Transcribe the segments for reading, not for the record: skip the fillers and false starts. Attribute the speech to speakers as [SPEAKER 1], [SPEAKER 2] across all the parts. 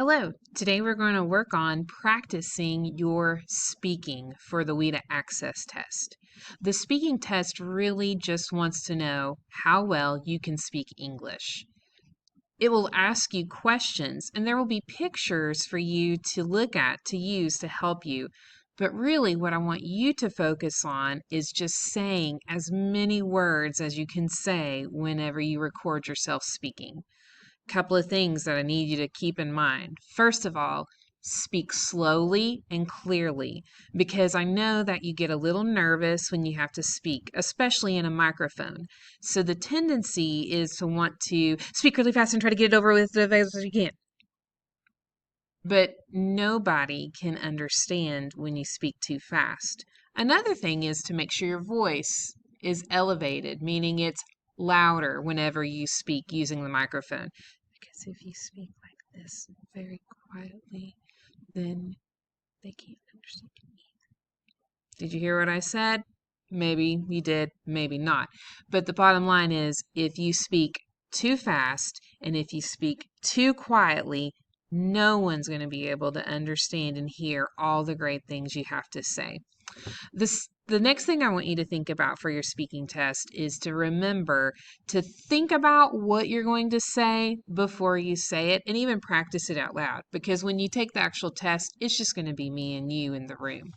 [SPEAKER 1] Hello, today we're going to work on practicing your speaking for the WIDA Access test. The speaking test really just wants to know how well you can speak English. It will ask you questions and there will be pictures for you to look at to use to help you. But really what I want you to focus on is just saying as many words as you can say whenever you record yourself speaking. Couple of things that I need you to keep in mind. First of all, speak slowly and clearly because I know that you get a little nervous when you have to speak, especially in a microphone. So the tendency is to want to speak really fast and try to get it over with as fast as you can. But nobody can understand when you speak too fast. Another thing is to make sure your voice is elevated, meaning it's louder whenever you speak using the microphone. Because if you speak like this very quietly, then they can't understand me. Did you hear what I said? Maybe you did, maybe not. But the bottom line is if you speak too fast and if you speak too quietly, no one's going to be able to understand and hear all the great things you have to say. The next thing I want you to think about for your speaking test is to remember to think about what you're going to say before you say it and even practice it out loud, because when you take the actual test, it's just going to be me and you in the room.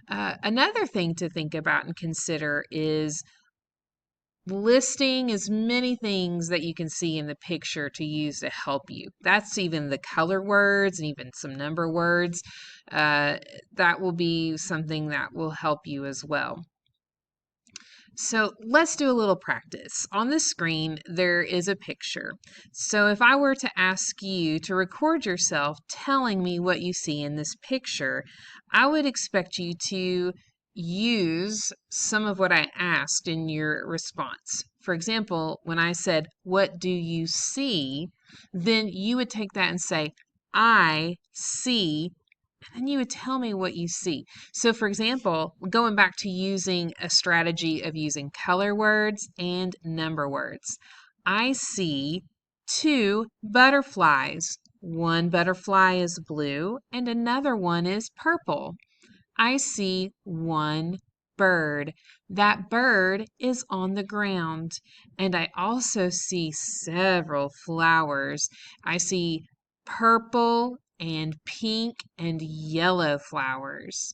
[SPEAKER 1] Another thing to think about and consider is listing as many things that you can see in the picture to use to help you. That's even the color words and even some number words. That will be something that will help you as well. So let's do a little practice. On the screen, there is a picture. So if I were to ask you to record yourself telling me what you see in this picture, I would expect you to use some of what I asked in your response. For example, when I said, "What do you see?" then you would take that and say, "I see," and then you would tell me what you see. So for example, going back to using a strategy of using color words and number words. I see 2 butterflies. One butterfly is blue and another one is purple. I see 1 bird. That bird is on the ground. And I also see several flowers. I see purple and pink and yellow flowers.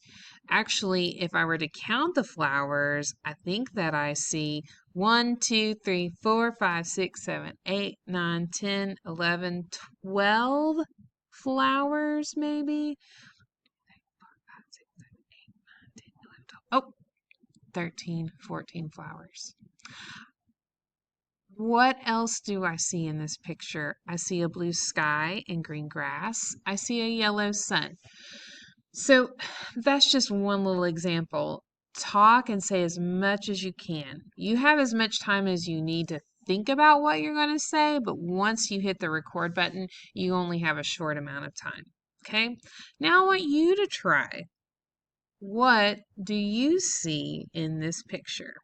[SPEAKER 1] Actually, if I were to count the flowers, I think that I see 1, 2, 3, 4, 5, 6, 7, 8, 9, 10, 11, 12 flowers maybe. Oh, 13, 14 flowers. What else do I see in this picture? I see a blue sky and green grass. I see a yellow sun. So that's just one little example. Talk and say as much as you can. You have as much time as you need to think about what you're going to say, but once you hit the record button, you only have a short amount of time. Okay? Now I want you to try. What do you see in this picture?